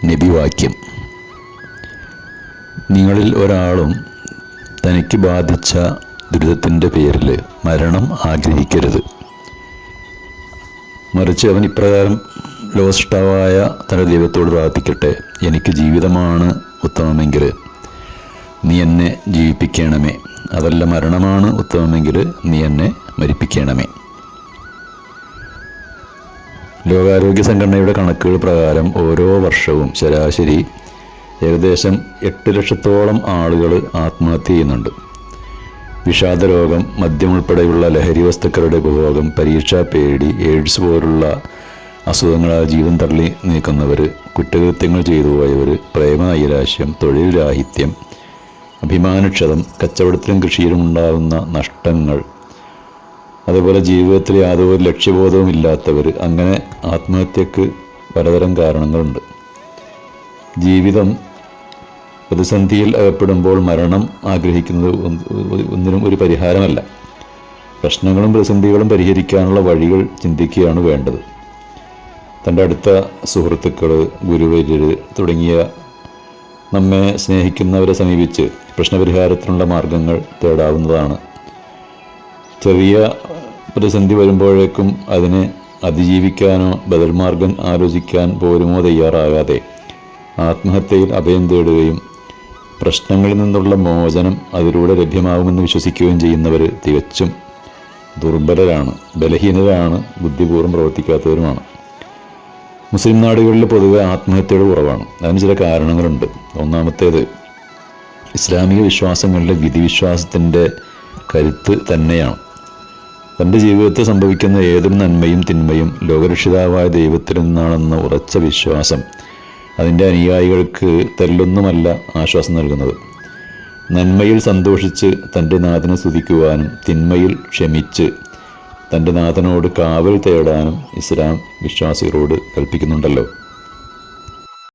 നബിവാക്യം: നിങ്ങളിൽ ഒരാളും തനിക്ക് ബാധിച്ച ദുരിതത്തിൻ്റെ പേരിൽ മരണം ആഗ്രഹിക്കരുത്. മറിച്ച് അവൻ ഇപ്രകാരം ലോകസൃഷ്ടാവായ തൻ്റെ ദൈവത്തോട് പ്രാർത്ഥിക്കട്ടെ: എനിക്ക് ജീവിതമാണ് ഉത്തമമെങ്കിൽ നീ എന്നെ ജീവിപ്പിക്കണമേ, അതല്ല മരണമാണ് ഉത്തമമെങ്കിൽ നീ എന്നെ മരിപ്പിക്കണമേ. ലോകാരോഗ്യ സംഘടനയുടെ കണക്കുകൾ പ്രകാരം ഓരോ വർഷവും ശരാശരി ഏകദേശം 8 ലക്ഷത്തോളം ആളുകൾ ആത്മഹത്യ ചെയ്യുന്നുണ്ട്. വിഷാദരോഗം, മദ്യം ഉൾപ്പെടെയുള്ള ലഹരി വസ്തുക്കളുടെ ഉപഭോഗം, പരീക്ഷാ പേടി, എയ്ഡ്സ് പോലുള്ള അസുഖങ്ങളാൽ ജീവൻ തള്ളി നീക്കുന്നവർ, കുറ്റകൃത്യങ്ങൾ ചെയ്തു പോയവർ, പ്രേമനൈരാശ്യം, തൊഴിൽ രാഹിത്യം, അഭിമാനക്ഷതം, കച്ചവടത്തിലും കൃഷിയിലും ഉണ്ടാകുന്ന നഷ്ടങ്ങൾ, അതുപോലെ ജീവിതത്തിൽ യാതൊരു ലക്ഷ്യബോധവും ഇല്ലാത്തവർ, അങ്ങനെ ആത്മഹത്യക്ക് പലതരം കാരണങ്ങളുണ്ട്. ജീവിതം പ്രതിസന്ധിയിൽ അകപ്പെടുമ്പോൾ മരണം ആഗ്രഹിക്കുന്നത് ഒന്നിനും ഒരു പരിഹാരമല്ല. പ്രശ്നങ്ങളും പ്രതിസന്ധികളും പരിഹരിക്കാനുള്ള വഴികൾ ചിന്തിക്കുകയാണ് വേണ്ടത്. തൻ്റെ അടുത്ത സുഹൃത്തുക്കൾ, ഗുരുവര്യർ തുടങ്ങിയ നമ്മെ സ്നേഹിക്കുന്നവരെ സമീപിച്ച് പ്രശ്നപരിഹാരത്തിനുള്ള മാർഗങ്ങൾ തേടാവുന്നതാണ്. ചെറിയ പ്രതിസന്ധി വരുമ്പോഴേക്കും അതിനെ അതിജീവിക്കാനോ ബദൽ മാർഗം ആലോചിക്കാൻ പോലുമോ തയ്യാറാകാതെ ആത്മഹത്യയിൽ അഭയം തേടുകയും പ്രശ്നങ്ങളിൽ നിന്നുള്ള മോചനം അതിലൂടെ ലഭ്യമാകുമെന്ന് വിശ്വസിക്കുകയും ചെയ്യുന്നവർ തികച്ചും ദുർബലരാണ്, ബലഹീനരാണ്, ബുദ്ധിപൂർവ്വം പ്രവർത്തിക്കാത്തവരുമാണ്. മുസ്ലിം നാടുകളിൽ പൊതുവെ ആത്മഹത്യയുടെ കുറവാണ്. അതിന് ചില കാരണങ്ങളുണ്ട്. ഒന്നാമത്തേത്, ഇസ്ലാമിക വിശ്വാസങ്ങളിലെ വിധിവിശ്വാസത്തിൻ്റെ കരുത്ത് തന്നെയാണ്. തൻ്റെ ജീവിതത്തിൽ സംഭവിക്കുന്ന ഏതൊരു നന്മയും തിന്മയും ലോകരക്ഷിതാവായ ദൈവത്തിൽ നിന്നാണെന്ന ഉറച്ച വിശ്വാസം അതിൻ്റെ അനുയായികൾക്ക് തെല്ലൊന്നുമല്ല ആശ്വാസം നൽകുന്നത്. നന്മയിൽ സന്തോഷിച്ച് തൻ്റെ നാഥനെ സ്തുതിക്കുവാനും തിന്മയിൽ ക്ഷമിച്ച് തൻ്റെ നാഥനോട് കാവൽ തേടാനും ഇസ്ലാം വിശ്വാസികളോട് കൽപ്പിക്കുന്നുണ്ടല്ലോ.